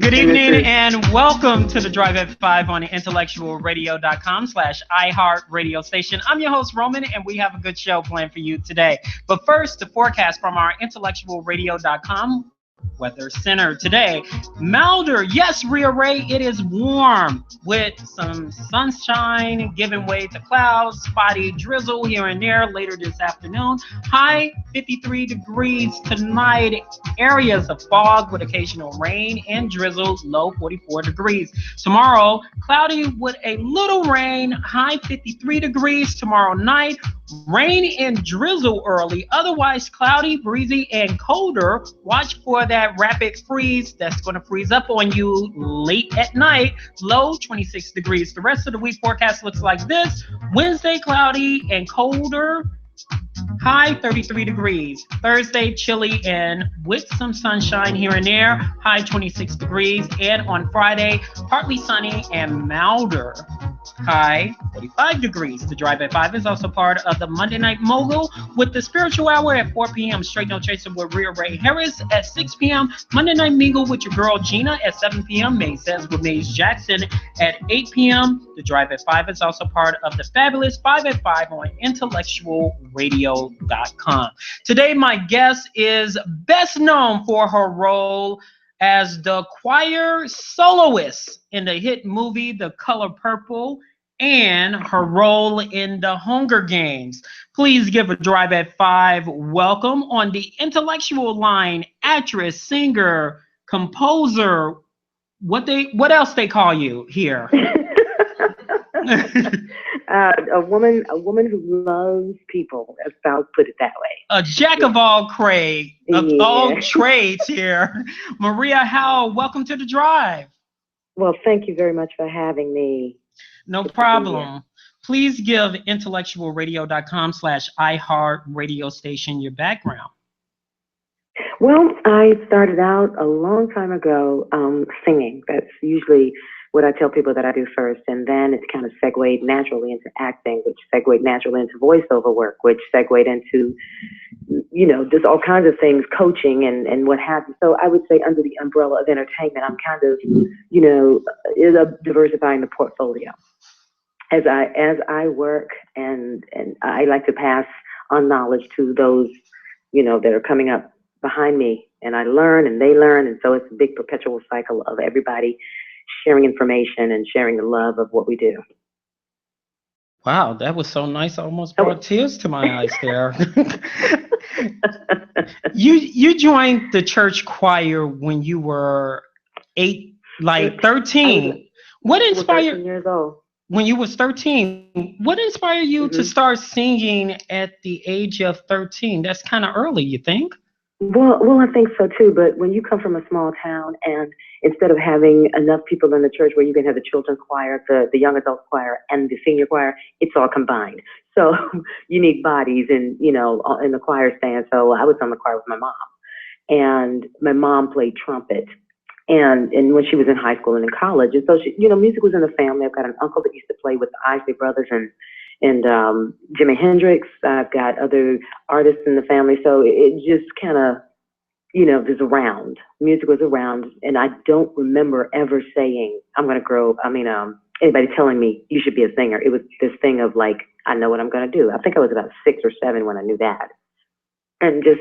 Good evening and welcome to the Drive at 5 on the IntellectualRadio.com/iHeart radio station. I'm your host, Roman, and we have a good show planned for you today. But first, the forecast from our IntellectualRadio.com Weather Center today. Milder, yes, Ria Ray, it is warm with some sunshine giving way to clouds, spotty drizzle here and there later this afternoon. High 53 degrees tonight. Areas of fog with occasional rain and drizzle, low 44 degrees. Tomorrow, cloudy with a little rain, high 53 degrees tomorrow night. Rain and drizzle early, otherwise cloudy, breezy, and colder. Watch for that rapid freeze that's going to freeze up on you late at night, low 26 degrees. The rest of the week forecast looks like this. Wednesday, cloudy and colder, high 33 degrees. Thursday, chilly and with some sunshine here and there, high 26 degrees. And on Friday, partly sunny and milder, high 45 degrees. The Drive at 5 is also part of the Monday Night Mogul with the Spiritual Hour at 4 p.m. Straight No Chaser with Rhea Ray Harris at 6 p.m. Monday Night Mingle with your girl Gina at 7 p.m. Maze Says with Maze Jackson at 8 p.m. The Drive at 5 is also part of the fabulous 5 at 5 on IntellectualRadio.com. Today, my guest is best known for her role as the choir soloist in the hit movie The Color Purple and her role in the Hunger Games. Please give a Drive at 5 welcome on the intellectual line, actress, singer, composer, what else they call you here? A woman who loves people, if I'll put it that way. A jack of all all trades here. Maria Howell, welcome to the Drive. Well, thank you very much for having me. No problem. Please give IntellectualRadio.com/iHeart radio station your background. Well, I started out a long time ago singing. That's usually what I tell people that I do first, and then it's kind of segued naturally into acting, which segued naturally into voiceover work, which segued into, just all kinds of things, coaching and what have you. So I would say under the umbrella of entertainment, I'm kind of, diversifying the portfolio. As I work and I like to pass on knowledge to those, that are coming up behind me, and I learn and they learn, and so it's a big perpetual cycle of everybody sharing information and sharing the love of what we do. Wow, that was so nice. I almost brought tears to my eyes there. You joined the church choir when you were 13. What inspired 13 years old. When you was 13? What inspired you to start singing at the age of 13? That's kind of early, you think? Well, I think so too. But when you come from a small town, and instead of having enough people in the church where you can have the children's choir, the young adult choir, and the senior choir, it's all combined. So you need bodies in the choir stand. So I was on the choir with my mom, and my mom played trumpet. And when she was in high school and in college, and so she, music was in the family. I've got an uncle that used to play with the Isley Brothers and Jimi Hendrix. I've got other artists in the family, so it just kind of, was around. Music was around, and I don't remember ever saying, I'm going to grow. Anybody telling me you should be a singer. It was this thing of like, I know what I'm going to do. I think I was about 6 or 7 when I knew that, and just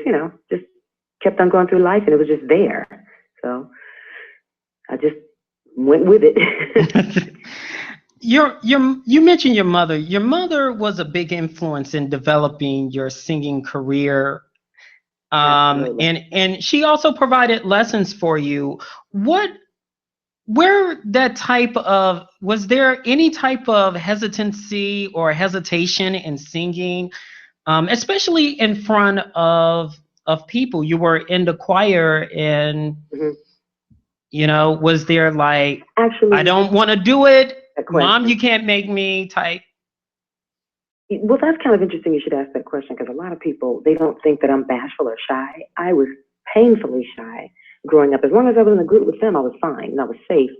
kept on going through life, and it was just there. So I just went with it. You mentioned your mother. Your mother was a big influence in developing your singing career, and she also provided lessons for you. Was there any type of hesitancy or hesitation in singing, especially in front of people? You were in the choir, and was there like, actually, I don't want to do it? Mom, you can't make me type. Well, that's kind of interesting you should ask that question, because a lot of people, they don't think that I'm bashful or shy. I was painfully shy growing up. As long as I was in a group with them, I was fine and I was safe.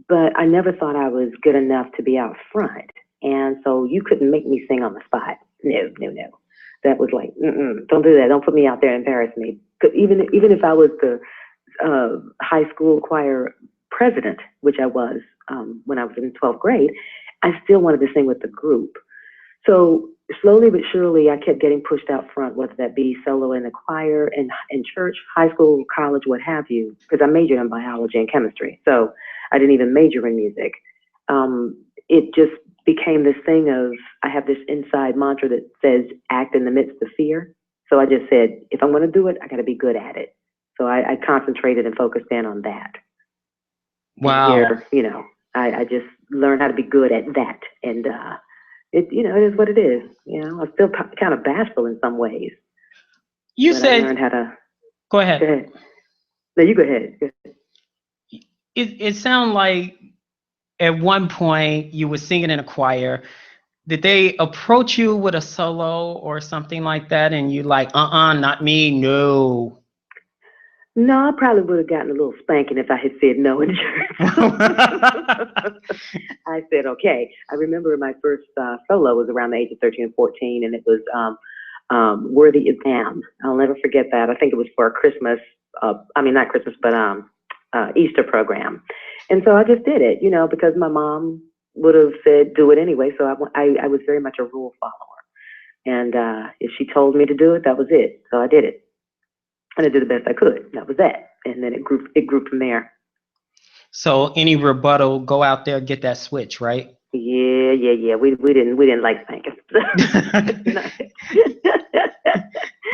But I never thought I was good enough to be out front. And so you couldn't make me sing on the spot. No. That was like, don't do that. Don't put me out there and embarrass me. Even if I was the high school choir president, which I was when I was in 12th grade, I still wanted to sing with the group. So slowly but surely, I kept getting pushed out front, whether that be solo in the choir, in church, high school, college, what have you, because I majored in biology and chemistry. So I didn't even major in music. It just became this thing of, I have this inside mantra that says, act in the midst of fear. So I just said, if I'm going to do it, I got to be good at it. So I concentrated and focused in on that. Wow. And here, I just learned how to be good at that. And it is what it is. I'm still kind of bashful in some ways. You but said, I learned how to. Go ahead. Go ahead. No, you go ahead. Go ahead. It sounded like at one point you were singing in a choir. Did they approach you with a solo or something like that, and you like, not me, no? No, I probably would have gotten a little spanking if I had said no in church. I said, okay. I remember my first solo was around the age of 13 and 14, and it was Worthy is Damn. I'll never forget that. I think it was for a Christmas, not Christmas, but Easter program. And so I just did it, because my mom would have said do it anyway. So I was very much a rule follower. And if she told me to do it, that was it. So I did it. And I did the best I could. That was that. And then it grew from there. So any rebuttal, go out there, get that switch, right? Yeah. We didn't like spanking.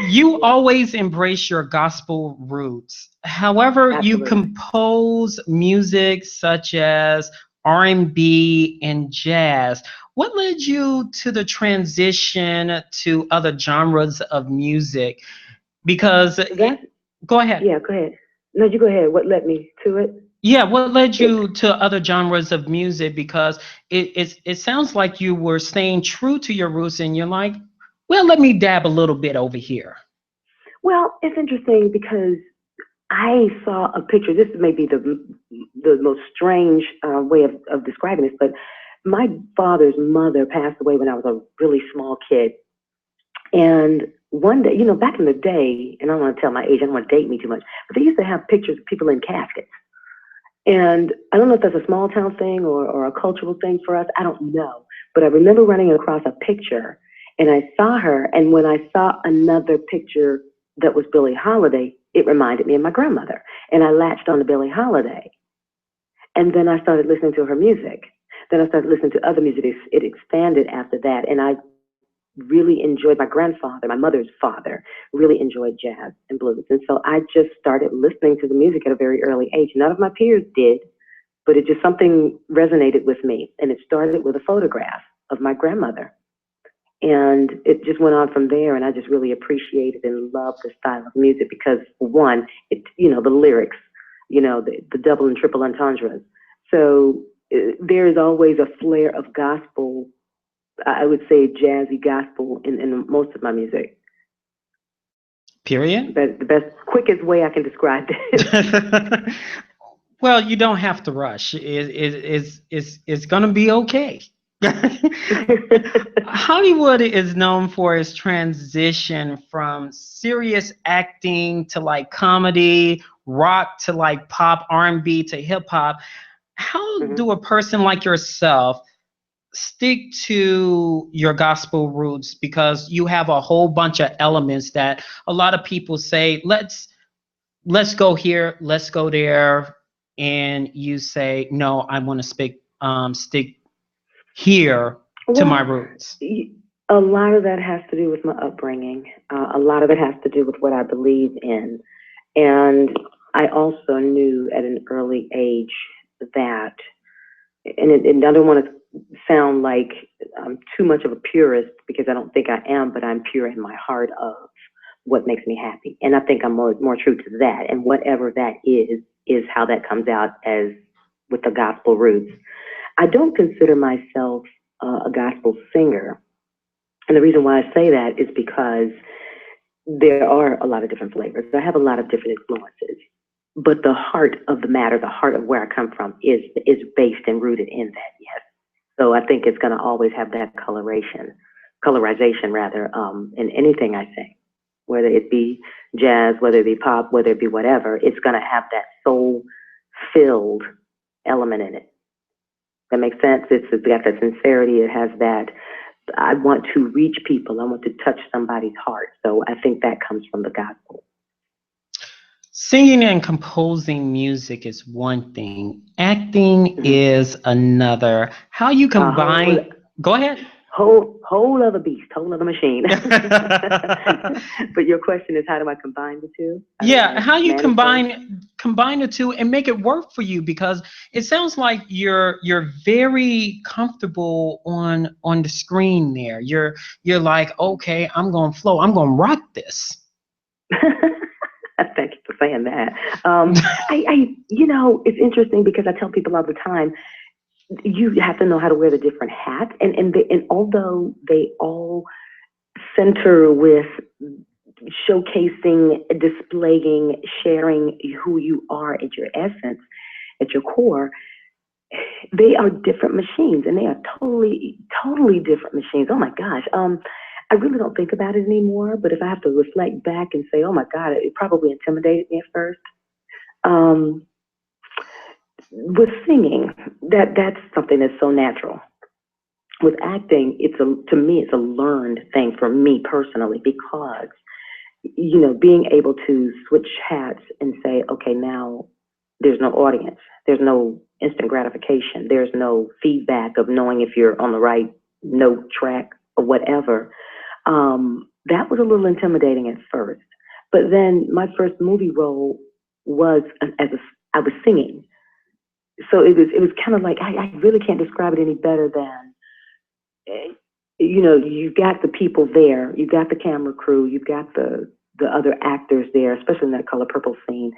You always embrace your gospel roots. However, Absolutely. You compose music such as R&B and jazz. What led you to the transition to other genres of music? Because go ahead. Yeah, go ahead. No, you go ahead. What led me to it? Yeah, what led you to other genres of music? Because it sounds like you were staying true to your roots, and you're like, well, let me dab a little bit over here. Well, it's interesting because I saw a picture. This may be the most strange way of describing this, but my father's mother passed away when I was a really small kid. And one day, back in the day, and I don't want to tell my age, I don't want to date me too much, but they used to have pictures of people in caskets. And I don't know if that's a small town thing or a cultural thing for us. I don't know. But I remember running across a picture and I saw her. And when I saw another picture that was Billie Holiday, it reminded me of my grandmother. And I latched on to Billie Holiday. And then I started listening to her music. Then I started listening to other music. It expanded after that. And I really enjoyed, my grandfather, my mother's father, really enjoyed jazz and blues. And so I just started listening to the music at a very early age. None of my peers did, but it just something resonated with me. And it started with a photograph of my grandmother. And it just went on from there. And I just really appreciated and loved the style of music because, one, the lyrics, the double and triple entendres. So there's always a flair of gospel, I would say jazzy gospel in most of my music. Period. That's the best, quickest way I can describe it. Well, you don't have to rush. It's going to be okay. Hollywood is known for its transition from serious acting to like comedy, rock to like pop, R&B to hip hop. How do a person like yourself stick to your gospel roots? Because you have a whole bunch of elements that a lot of people say, let's go here, let's go there, and you say, no, I want to stick here to my roots. A lot of that has to do with my upbringing. A lot of it has to do with what I believe in. And I also knew at an early age that, and I don't want to sound like I'm too much of a purist because I don't think I am, but I'm pure in my heart of what makes me happy. And I think I'm more true to that. And whatever that is how that comes out as with the gospel roots. I don't consider myself a gospel singer. And the reason why I say that is because there are a lot of different flavors. I have a lot of different influences. But the heart of the matter, the heart of where I come from is based and rooted in that, yes. So I think it's going to always have that colorization in anything I sing, whether it be jazz, whether it be pop, whether it be whatever. It's going to have that soul-filled element in it. That makes sense. It's got that sincerity. It has that, I want to reach people. I want to touch somebody's heart. So I think that comes from the gospel. Singing and composing music is one thing. Acting is another. How you combine? Go ahead. Whole other beast, whole other machine. But your question is, how do I combine the two? How you combine the two and make it work for you? Because it sounds like you're very comfortable on the screen there. You're like, okay, I'm gonna flow. I'm gonna rock this. Thank you for saying that. It's interesting because I tell people all the time, you have to know how to wear the different hats, and although they all center with showcasing, displaying, sharing who you are at your essence, at your core, they are different machines, and they are totally different machines. Oh my gosh. I really don't think about it anymore, but if I have to reflect back and say, oh my God, it probably intimidated me at first. With singing, that's something that's so natural. With acting, to me, it's a learned thing for me personally, because, being able to switch hats and say, okay, now there's no audience, there's no instant gratification, there's no feedback of knowing if you're on the right note, track, or whatever. That was a little intimidating at first. But then my first movie role was I was singing. So it was kind of like, I really can't describe it any better than, you've got the people there, you've got the camera crew, you've got the other actors there, especially in that Color Purple scene.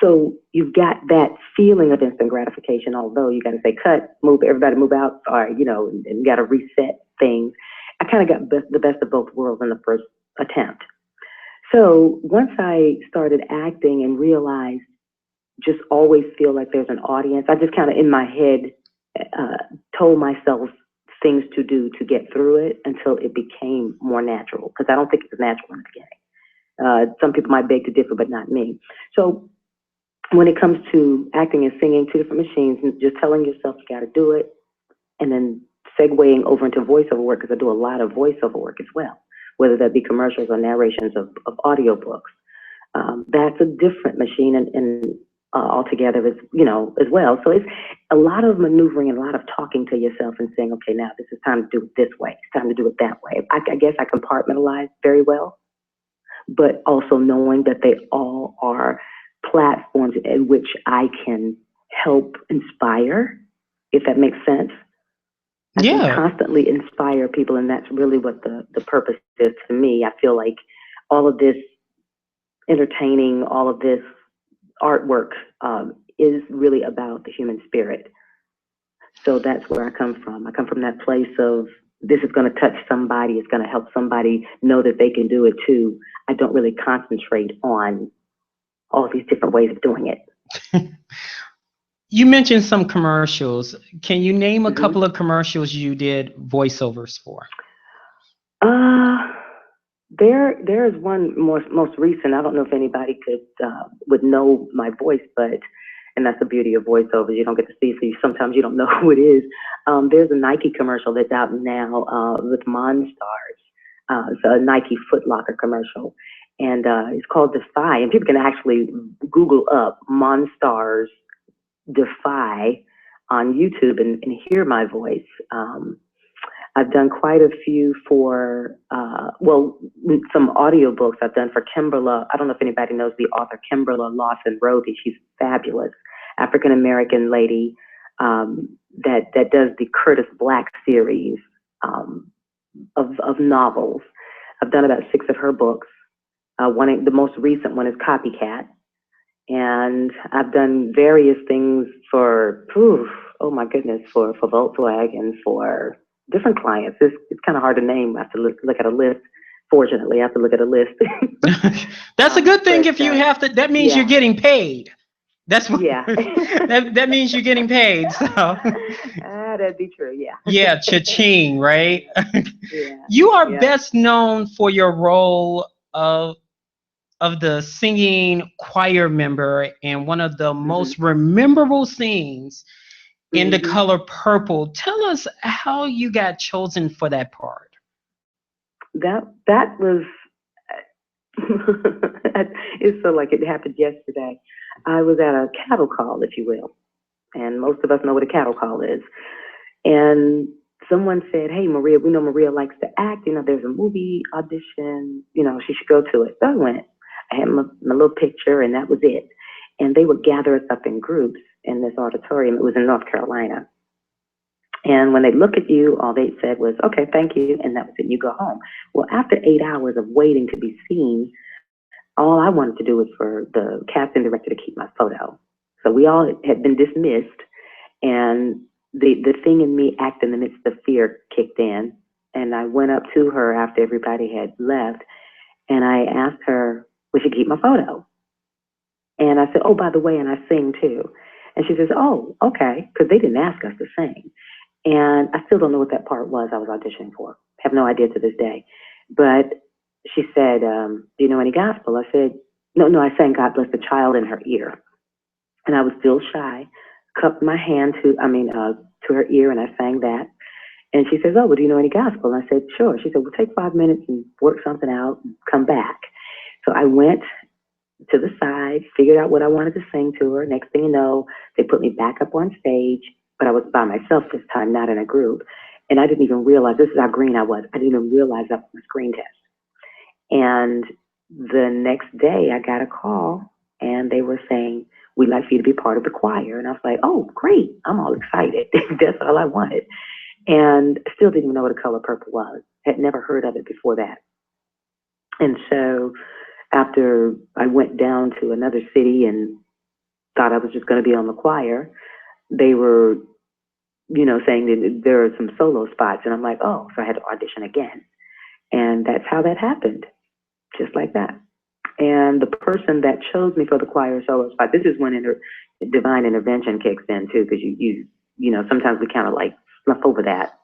So you've got that feeling of instant gratification, although you got to say, cut, move, everybody move out, and got to reset things. I kind of got the best of both worlds in the first attempt. So once I started acting and realized, just always feel like there's an audience, I just kind of in my head told myself things to do to get through it until it became more natural, because I don't think it was natural in the beginning. Some people might beg to differ, but not me. So when it comes to acting and singing, two different machines, and just telling yourself you got to do it, and then segueing over into voiceover work, because I do a lot of voiceover work as well, whether that be commercials or narrations of audiobooks. That's a different machine, and altogether as well. So it's a lot of maneuvering and a lot of talking to yourself and saying, okay, now this is time to do it this way. It's time to do it that way. I guess I compartmentalize very well, but also knowing that they all are platforms in which I can help inspire, if that makes sense. I can constantly inspire people, and that's really what the purpose is to me. I feel like all of this entertaining, all of this artwork is really about the human spirit. So that's where I come from. I come from that place of, this is going to touch somebody, it's going to help somebody know that they can do it too. I don't really concentrate on all these different ways of doing it. You mentioned some commercials. Can you name a couple of commercials you did voiceovers for? There is one most recent. I don't know if anybody would know my voice, and that's the beauty of voiceovers. You don't get to see, so sometimes you don't know who it is. There's a Nike commercial that's out now with Monstars. It's a Nike Foot Locker commercial, and it's called Defy. And people can actually Google up Monstars Defy on YouTube and hear my voice. I've done quite a few for, some audiobooks I've done for Kimberla. I don't know if anybody knows the author Kimberla Lawson Roby. She's fabulous, African-American lady that does the Curtis Black series of novels. I've done about 6 of her books. The most recent one is Copycat. And I've done various things for, for Volkswagen, for different clients. It's kind of hard to name. I have to look at a list. Fortunately, I have to look at a list. That's a good thing. If you have to, that means you're getting paid. That's what. Yeah. that means you're getting paid. So. That'd be true. Yeah. Yeah, cha-ching, right? Yeah. You are best known for your role of the singing choir member in one of the most memorable scenes in The Color Purple. Tell us how you got chosen for that part. That was it's so like it happened yesterday. I was at a cattle call, if you will, and most of us know what a cattle call is. And someone said, "Hey, Maria, we know Maria likes to act. There's a movie audition. She should go to it." So I went. I had my little picture, and that was it. And they would gather us up in groups in this auditorium. It was in North Carolina. And when they look at you, all they said was, "Okay, thank you," and that was it. You go home. Well, after 8 hours of waiting to be seen, all I wanted to do was for the casting director to keep my photo. So we all had been dismissed, and the thing in me, act in the midst of fear, kicked in. And I went up to her after everybody had left, and I asked her, "Would she keep my photo?" And I said, "Oh, by the way, and I sing too." And she says, "Oh, okay," because they didn't ask us to sing. And I still don't know what that part was I was auditioning for. Have no idea to this day. But she said, "Do you know any gospel?" I said, No, I sang "God Bless the Child" in her ear. And I was still shy, cupped my hand to her ear, and I sang that. And she says, "Oh, well, do you know any gospel?" And I said, "Sure." She said, "Well, take 5 minutes and work something out and come back." So I went to the side, figured out what I wanted to sing to her. Next thing you know, they put me back up on stage, but I was by myself this time, not in a group. And I didn't even realize, this is how green I was, I didn't even realize that was a screen test. And the next day I got a call, and they were saying, "We'd like for you to be part of the choir." And I was like, "Oh, great. I'm all excited." That's all I wanted. And I still didn't even know what A Color Purple was. Had never heard of it before that. And so after I went down to another city and thought I was just going to be on the choir, they were, saying that there are some solo spots. And I'm like, oh, so I had to audition again. And that's how that happened, just like that. And the person that chose me for the choir solo spot, this is when divine intervention kicks in too, because sometimes we kind of like snuff over that.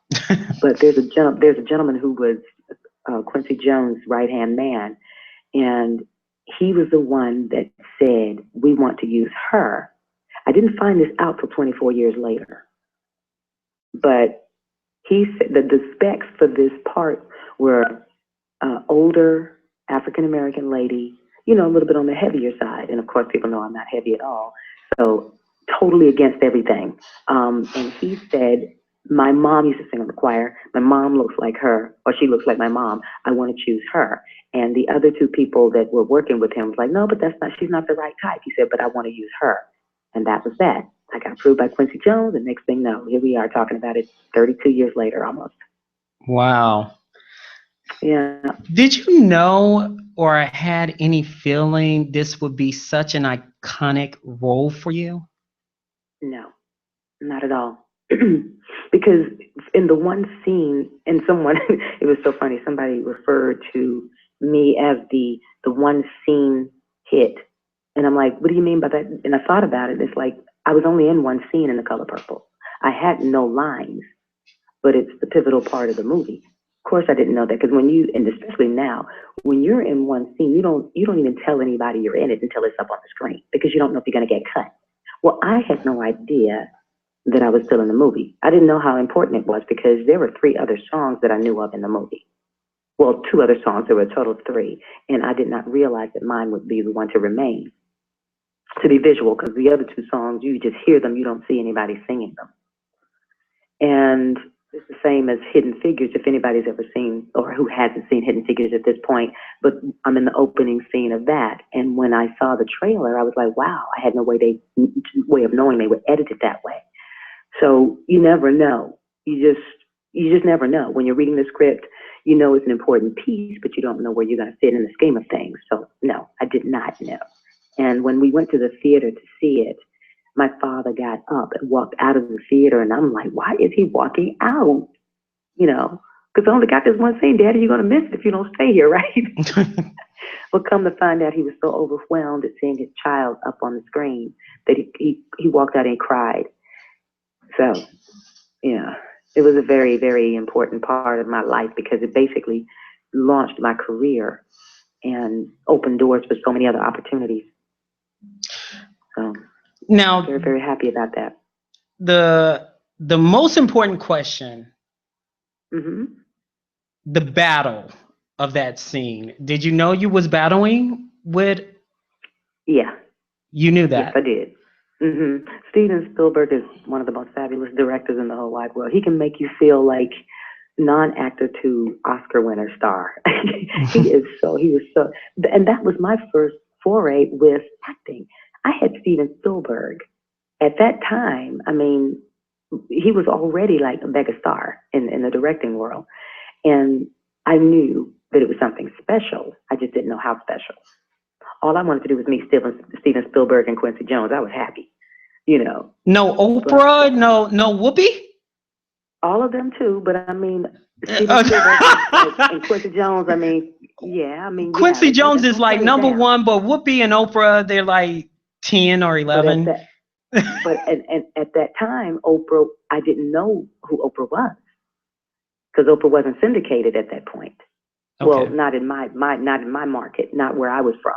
But there's a gentleman who was Quincy Jones' right-hand man, and he was the one that said, "We want to use her." I didn't find this out till 24 years later. But he said that the specs for this part were older African-American lady, a little bit on the heavier side. And of course, people know I'm not heavy at all. So totally against everything. And he said, "My mom used to sing in the choir. My mom looks like her, or she looks like my mom. I want to choose her." And the other two people that were working with him was like, "No, but she's not the right type." He said, "But I want to use her." And that was that. I got approved by Quincy Jones, and next thing you know, here we are talking about it 32 years later almost. Wow. Yeah. Did you know or had any feeling this would be such an iconic role for you? No, not at all. Because in the one scene, and someone, it was so funny, somebody referred to me as the one scene hit. And I'm like, "What do you mean by that?" And I thought about it. It's like, I was only in one scene in The Color Purple. I had no lines, but it's the pivotal part of the movie. Of course, I didn't know that, because and especially now, when you're in one scene, you don't even tell anybody you're in it until it's up on the screen, because you don't know if you're going to get cut. Well, I had no idea that I was still in the movie. I didn't know how important it was, because there were 3 other songs that I knew of in the movie. Well, 2 other songs. There were a total of 3, and I did not realize that mine would be the one to remain, to be visual, because the other 2 songs, you just hear them, you don't see anybody singing them. And it's the same as Hidden Figures, if anybody's ever seen, or who hasn't seen Hidden Figures at this point, but I'm in the opening scene of that. And when I saw the trailer, I was like, wow, I had no way of knowing they would edit it that way. So you never know. You just never know. When you're reading the script, it's an important piece, but you don't know where you're going to fit in the scheme of things. So no, I did not know. And when we went to the theater to see it, my father got up and walked out of the theater, and I'm like, why is he walking out? Because I only got this one scene. "Daddy, you're going to miss it if you don't stay here," right? Well, come to find out, he was so overwhelmed at seeing his child up on the screen that he walked out and cried. So, yeah, it was a very, very important part of my life, because it basically launched my career and opened doors for so many other opportunities. So, now, very, very happy about that. the most important question, Mm-hmm. the battle of that scene. Did you know you was battling with? Yeah. You knew Yes, I that. did. Steven Spielberg is one of the most fabulous directors in the whole wide world. He can make you feel like non-actor to Oscar winner star. He was so, and that was my first foray with acting. I had Steven Spielberg at that time. I mean, he was already like a mega star in the directing world, and I knew that it was something special. I just didn't know how special. All I wanted to do was meet Steven Spielberg and Quincy Jones. I was happy, you know. No But Oprah, no Whoopi. all of them too. But I mean, Steven Spielberg and Quincy Jones. I mean, yeah. I mean, yeah. Quincy Jones That's is don't like play it number down. one, but Whoopi and Oprah, they're like 10 or But at 11. that, and at that time, Oprah, I didn't know who Oprah was because Oprah wasn't syndicated at that point. Well, Okay. not in my market, not where I was from.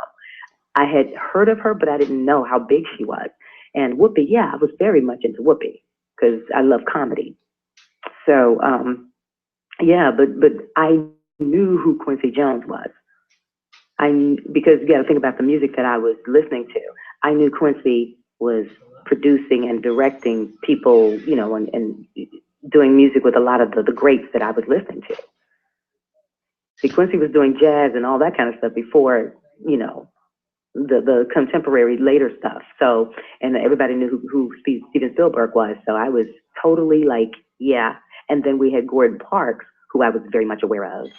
I had heard of her, but I didn't know how big she was. And Whoopi, yeah, I was very much into Whoopi because I love comedy. So, yeah, but I knew who Quincy Jones was. Because you got to think about the music that I was listening to. I knew Quincy was producing and directing people, you know, and doing music with a lot of the greats that I was listening to. See, Quincy was doing jazz and all that kind of stuff before, you know, the contemporary later stuff. So, and everybody knew who Steven Spielberg was. So I was totally like, yeah. And then we had Gordon Parks, who I was very much aware of.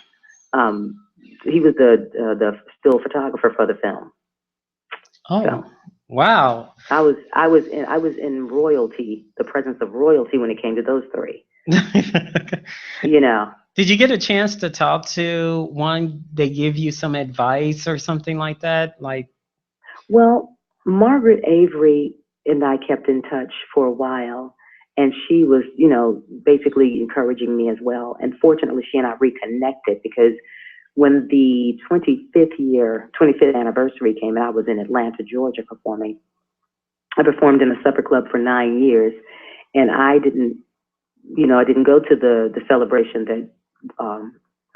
He was the still photographer for the film. Oh, So wow. I was in royalty, the presence of royalty when it came to those three. You know. Did you get a chance to talk to one? They give you some advice or something like that? Like, Well, Margaret Avery and I kept in touch for a while, and she was, you know, basically encouraging me as well. And fortunately, she and I reconnected because when the 25th anniversary came, and I was in Atlanta, Georgia performing. I performed in a supper club for 9 years, and I didn't go to the celebration that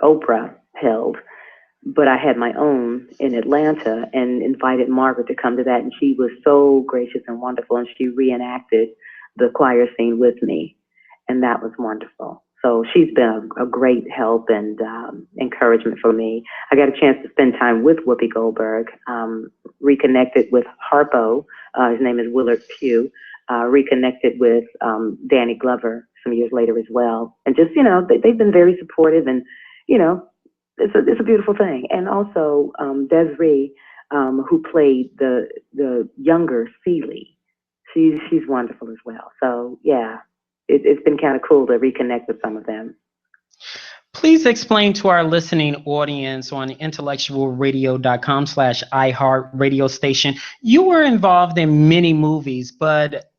Oprah held, but I had my own in Atlanta and invited Margaret to come to that, and she was so gracious and wonderful, and she reenacted the choir scene with me, and that was wonderful. So she's been a great help and encouragement for me. I got a chance to spend time with Whoopi Goldberg, reconnected with Harpo. His name is Willard Pugh. Reconnected with Danny Glover some years later as well. And just, you know, they've been very supportive, and, you know, it's a beautiful thing. And also Desiree, who played the younger Celie, she's wonderful as well. So yeah, it's been kind of cool to reconnect with some of them. please explain to our listening audience on intellectualradio.com/iHeart radio station. You were involved in many movies, but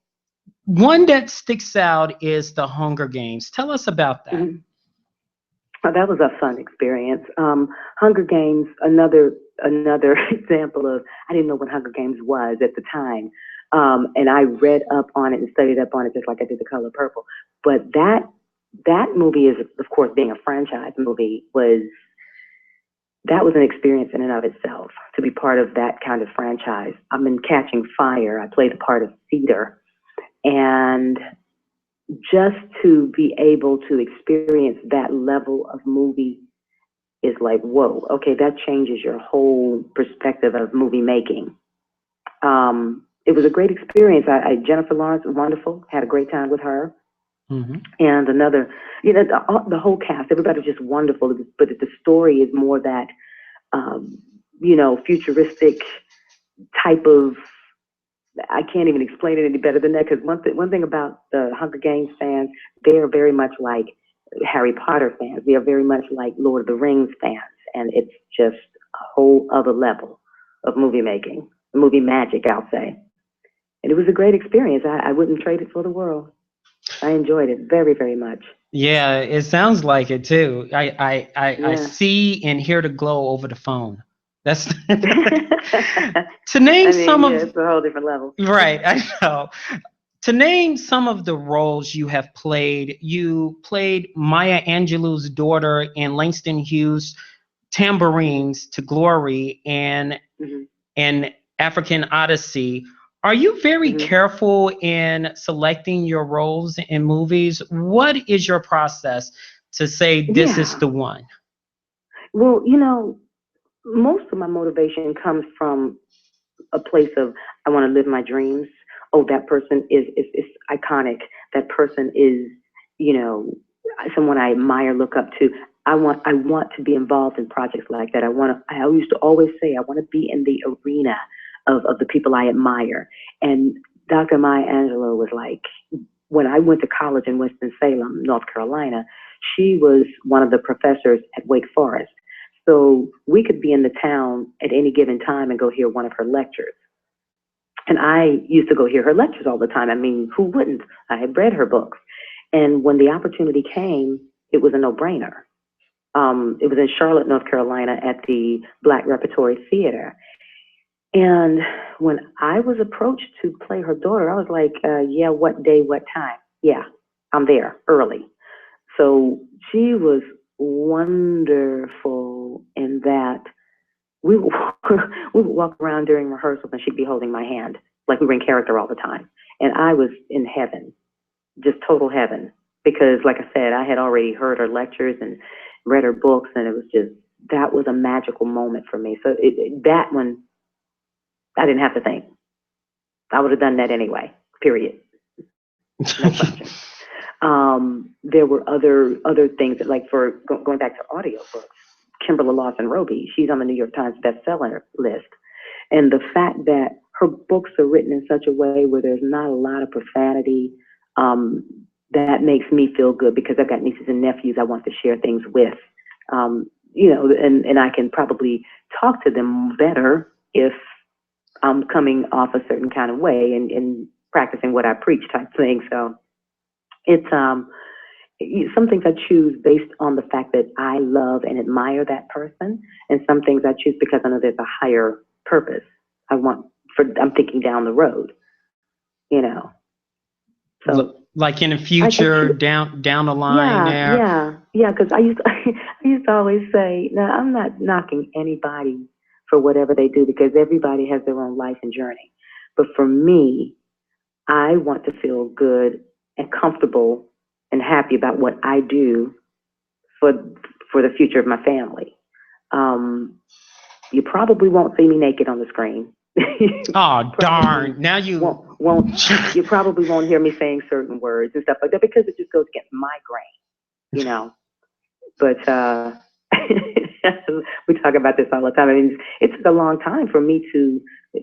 one that sticks out is The Hunger Games. Tell us about that. Mm-hmm. Oh, that was a fun experience. Hunger Games, another example of, I didn't know what Hunger Games was at the time. And I read up on it and studied up on it just like I did The Color Purple. But that movie is, of course, being a franchise movie, was an experience in and of itself, to be part of that kind of franchise. I'm in Catching Fire. I played the part of Cedar. And just to be able to experience that level of movie is like, whoa, okay, that changes your whole perspective of movie making. It was a great experience. Jennifer Lawrence was wonderful, had a great time with her. Mm-hmm. And another, you know, the whole cast, everybody's just wonderful. But the story is more that, you know, futuristic type of, I can't even explain it any better than that, because one thing about the Hunger Games fans, they are very much like Harry Potter fans. They are very much like Lord of the Rings fans. And it's just a whole other level of movie making, movie magic, I'll say. And it was a great experience. I wouldn't trade it for the world. I enjoyed it very, very much. Yeah, it sounds like it too. I Yeah. see and hear the glow over the phone. That's to name I mean, some yeah, of, it's a whole different level. right, I know. To name some of the roles you have played, you played Maya Angelou's daughter in Langston Hughes' Tambourines to Glory and Hmm. African Odyssey. Are you very Hmm. careful in selecting your roles in movies? What is your process to say this is Yeah. the one? Well, most of my motivation comes from a place of I want to live my dreams. Oh, that person is iconic. That person is, you know, someone I admire, look up to. I want to be involved in projects like that. I used to always say I want to be in the arena of the people I admire. And Dr. Maya Angelou was like, when I went to college in Winston-Salem, North Carolina, she was one of the professors at Wake Forest. So we could be in the town at any given time and go hear one of her lectures. And I used to go hear her lectures all the time. I mean, who wouldn't? I had read her books. And when the opportunity came, it was a no-brainer. It was in Charlotte, North Carolina at the Black Repertory Theater. And when I was approached to play her daughter, I was like, yeah, what day, what time? Yeah, I'm there early. So she was wonderful in that we would, we would walk around during rehearsals and she'd be holding my hand like we were in character all the time. And I was in heaven, just total heaven. Because, like I said, I had already heard her lectures and read her books, and it was just, that was a magical moment for me. So that one, I didn't have to think. I would have done that anyway, period. No question. There were other things that, like, for going back to audiobooks, Kimberly Lawson Roby, she's on the New York Times bestseller list. And the fact that her books are written in such a way where there's not a lot of profanity, that makes me feel good because I've got nieces and nephews I want to share things with. And I can probably talk to them better if I'm coming off a certain kind of way and practicing what I preach type thing. So it's some things I choose based on the fact that I love and admire that person, and some things I choose because I know there's a higher purpose. I'm thinking down the road, you know. So Like in the I future, choose, down the line yeah, there. yeah, yeah. Because I used I used to always say, now I'm not knocking anybody for whatever they do because everybody has their own life and journey. But for me, I want to feel good and comfortable and happy about what I do for the future of my family. Um, you probably won't see me naked on the screen. Oh Probably darn! Now you. won't you probably won't hear me saying certain words and stuff like that because it just goes against my grain, you know. But we talk about this all the time. I mean, it took a long time for me to.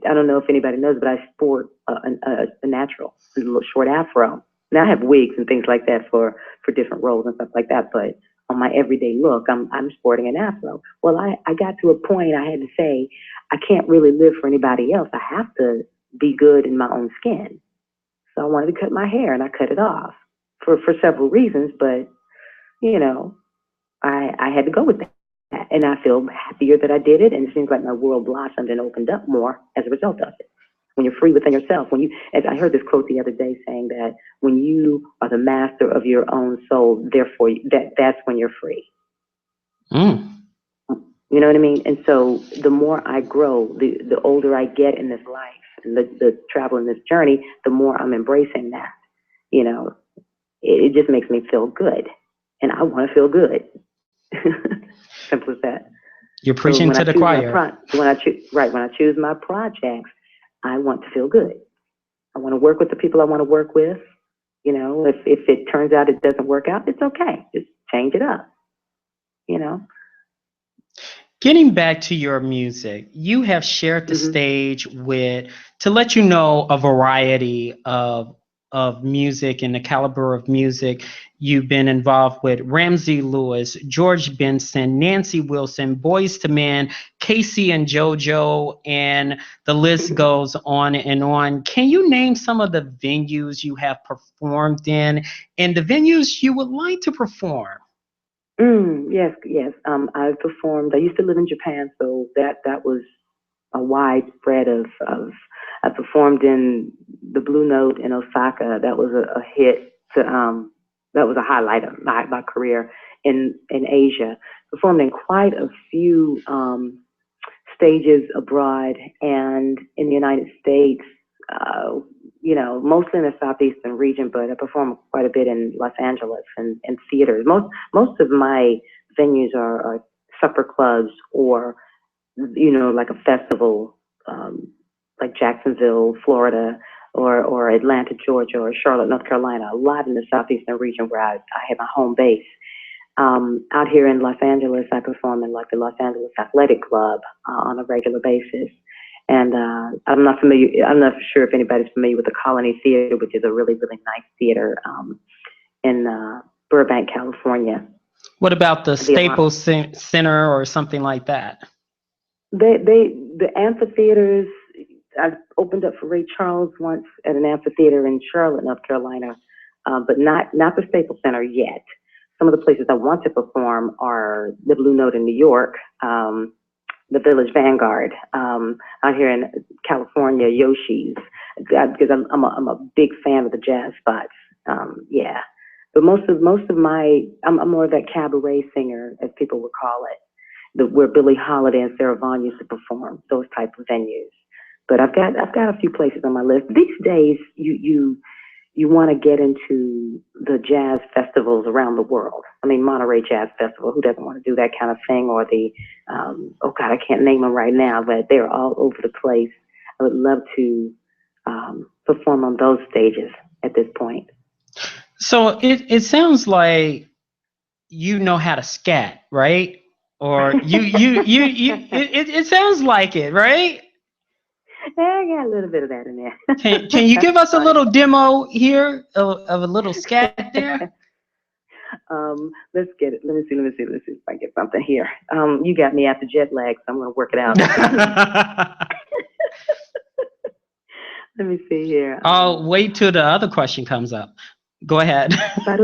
I don't know if anybody knows, but I sport a natural, a little short afro. Now I have wigs and things like that for different roles and stuff like that. But on my everyday look, I'm sporting an afro. Well, I got to a point I had to say I can't really live for anybody else. I have to be good in my own skin. So I wanted to cut my hair, and I cut it off for several reasons. But you know, I had to go with that. And I feel happier that I did it. And it seems like my world blossomed and opened up more as a result of it. When you're free within yourself, as I heard this quote the other day saying that when you are the master of your own soul, therefore that's when you're free. Mm. You know what I mean? And so the more I grow, the older I get in this life and the travel in this journey, the more I'm embracing that. You know, it just makes me feel good. And I want to feel good. Simple as that. You're So preaching when I to the choose my choir. when I choose my projects, I want to feel good. I want to work with the people I want to work with. You know, if it turns out it doesn't work out, it's okay. Just change it up. You know. Getting back to your music, you have shared the Mhm. stage to let you know a variety of music and the caliber of music you've been involved with. Ramsey Lewis, George Benson, Nancy Wilson, Boys to Men, Casey and JoJo, and the list goes on and on. Can you name some of the venues you have performed in and the venues you would like to perform? Yes, yes. I've performed. I used to live in Japan, so that was a widespread of I performed in the Blue Note in Osaka. That was a hit. That was a highlight of my career in Asia. Performed in quite a few stages abroad and in the United States. Mostly in the southeastern region, but I performed quite a bit in Los Angeles and theaters. Most of my venues are supper clubs or, like a festival, like Jacksonville, Florida, or Atlanta, Georgia, or Charlotte, North Carolina. A lot in the southeastern region where I have my home base. Out here in Los Angeles, I perform in like the Los Angeles Athletic Club on a regular basis. And I'm not sure if anybody's familiar with the Colony Theater, which is a really, really nice theater in Burbank, California. What about the Staples Center or something like that? The amphitheaters, I've opened up for Ray Charles once at an amphitheater in Charlotte, North Carolina, but not the Staples Center yet. Some of the places I want to perform are the Blue Note in New York, the Village Vanguard, out here in California, Yoshi's, because I'm a big fan of the jazz spots. Yeah, but most of my, I'm more of that cabaret singer, as people would call it, where Billie Holiday and Sarah Vaughan used to perform, those type of venues. But I've got a few places on my list. These days, you want to get into the jazz festivals around the world. I mean, Monterey Jazz Festival, who doesn't want to do that kind of thing? Or the, oh God, I can't name them right now, but they're all over the place. I would love to perform on those stages at this point. So it sounds like you know how to scat, right? Or it sounds like it, right? I got a little bit of that in there. Can you give us a little demo here of a little scat there? Let's get it. Let me see if I get something here. You got me after jet lag, so I'm going to work it out. Let me see here. I'll wait till the other question comes up. Go ahead. There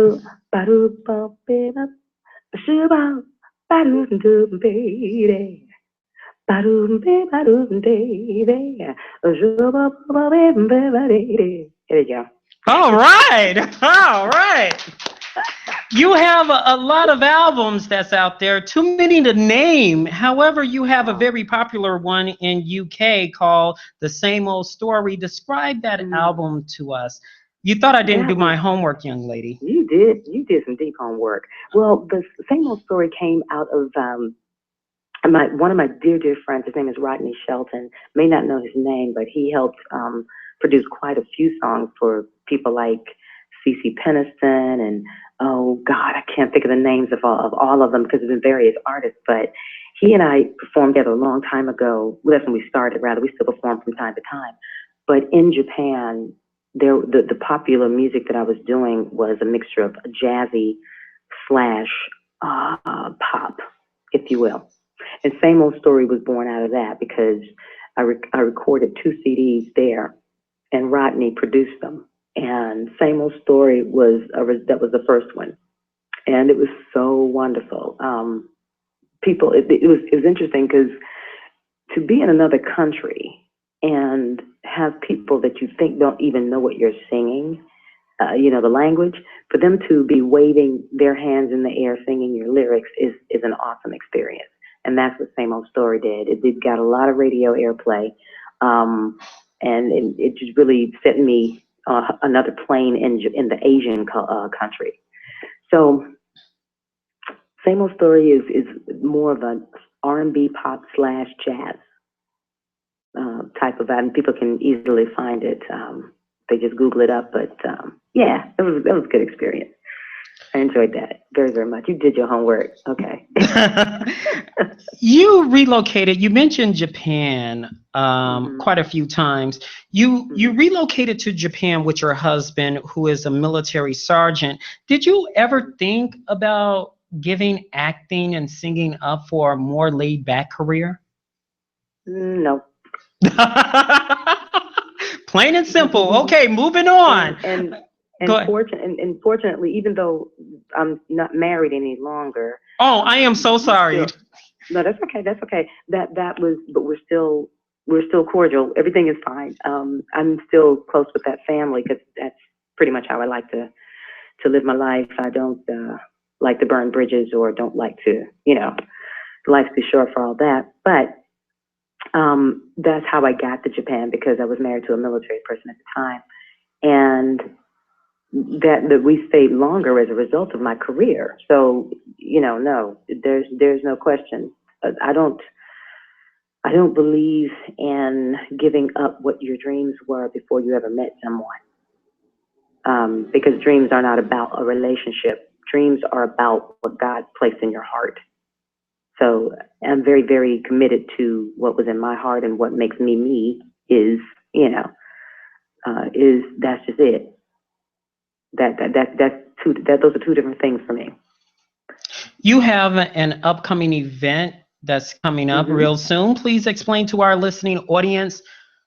you go. All right. You have a lot of albums that's out there, too many to name. However, you have a very popular one in UK called The Same Old Story. Describe that album to us. You thought I didn't do my homework, young lady. You did. You did some deep homework. Well, The Same Old Story came out of one of my dear friends. His name is Rodney Shelton. May not know his name, but he helped produce quite a few songs for people like CeCe Peniston and, oh God, I can't think of the names of all of them because it's been various artists. But he and I performed together a long time ago. Well, that's when we started, rather. We still perform from time to time. But in Japan, the popular music that I was doing was a mixture of jazzy / pop, if you will. And Same Old Story was born out of that because I recorded 2 CDs there, and Rodney produced them. And Same Old Story was the first one, and it was so wonderful. It was interesting because to be in another country and have people that you think don't even know what you're singing, the language, for them to be waving their hands in the air singing your lyrics is an awesome experience. And that's what Same Old Story did. It got a lot of radio airplay, and it just really set me another plane in the Asian country. So Same Old Story is more of an R&B pop / jazz type of that, and people can easily find it. They just Google it up. But yeah, it was a good experience. I enjoyed that very, very much. You did your homework. Okay. You relocated. You mentioned Japan quite a few times. You relocated to Japan with your husband, who is a military sergeant. Did you ever think about giving acting and singing up for a more laid-back career? No. Plain and simple. Okay, moving on. And fortunately, even though I'm not married any longer. Oh, I am so sorry. No, that's okay. But we're still we're still cordial. Everything is fine. I'm still close with that family because that's pretty much how I like to live my life. I don't like to burn bridges or don't like to, life's too short for all that. But that's how I got to Japan, because I was married to a military person at the time, and that we stayed longer as a result of my career. So, no, there's no question. I don't believe in giving up what your dreams were before you ever met someone. Because dreams are not about a relationship. Dreams are about what God placed in your heart. So I'm very, very committed to what was in my heart, and what makes me me is, that's just it. Those are two different things for me. You have an upcoming event that's coming up real soon. Please explain to our listening audience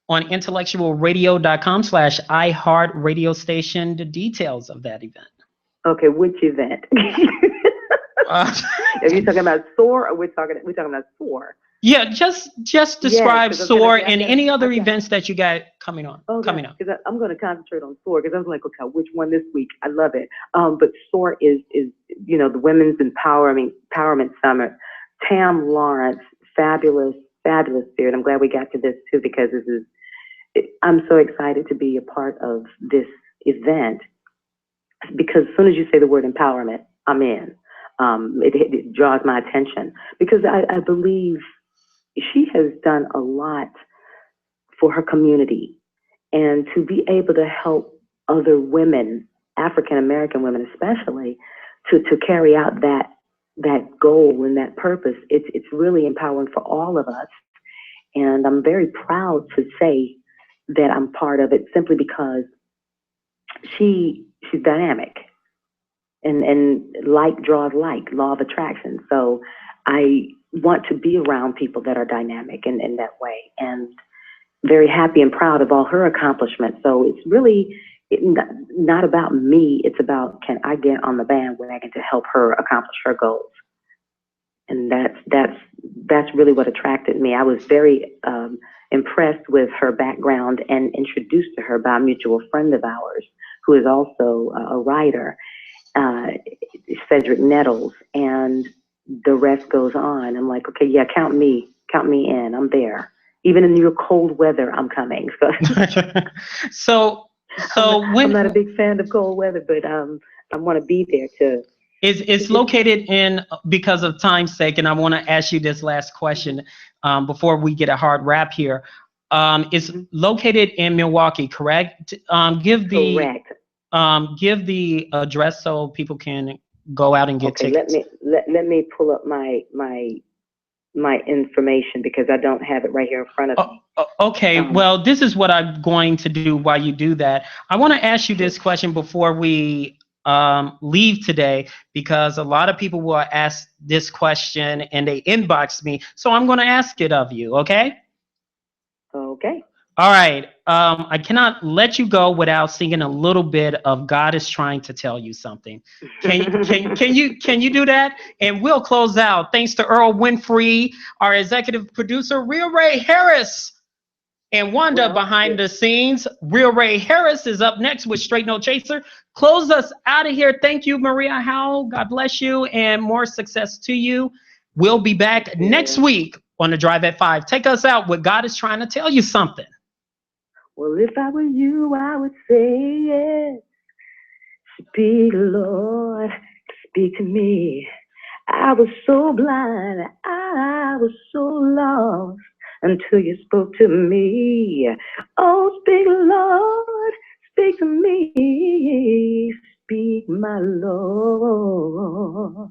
on IntellectualRadio.com/iHeart radio station the details of that event. Okay, which event? Are you talking about SOAR, or we're talking about SOAR? Yeah, just describe SOAR and any other events that you got coming up. Because I'm going to concentrate on SOAR, because I was like, okay, which one this week? I love it. But SOAR is the Women's Empowerment Summit. Tam Lawrence, fabulous spirit. I'm glad we got to this too, because I'm so excited to be a part of this event, because as soon as you say the word empowerment, I'm in. It draws my attention, because I believe she has done a lot for her community, and to be able to help other women, African American women especially, to carry out that goal and that purpose, it's really empowering for all of us. And I'm very proud to say that I'm part of it, simply because she's dynamic. And like draws like, law of attraction. So I want to be around people that are dynamic in that way, and very happy and proud of all her accomplishments. So it's really not about me. It's about, can I get on the bandwagon to help her accomplish her goals? And that's really what attracted me. I was very impressed with her background, and introduced to her by a mutual friend of ours who is also a writer. Cedric Nettles, and the rest goes on. I'm like, okay, yeah, count me in. I'm there. Even in your cold weather, I'm coming. So I'm not a big fan of cold weather, but I want to be there too. It's located in, because of time's sake, and I want to ask you this last question before we get a hard wrap here. It's located in Milwaukee, correct? Correct. Give the address so people can go out and get tickets. Let me pull up my information, because I don't have it right here in front of me. Okay, well, this is what I'm going to do while you do that. I want to ask you this question before we leave today, because a lot of people will ask this question and they inbox me. So I'm going to ask it of you, okay? Okay. All right. I cannot let you go without singing a little bit of "God Is Trying to Tell You Something." Can you do that? And we'll close out. Thanks to Earl Winfrey, our executive producer, Real Ray Harris, and Wanda behind the scenes. Real Ray Harris is up next with Straight No Chaser. Close us out of here. Thank you, Maria Howell. God bless you, and more success to you. We'll be back next week on The Drive at 5. Take us out with "God Is Trying to Tell You Something." Well, if I were you, I would say yes. Speak, Lord, speak to me. I was so blind, I was so lost, until you spoke to me. Oh, speak, Lord, speak to me. Speak, my Lord.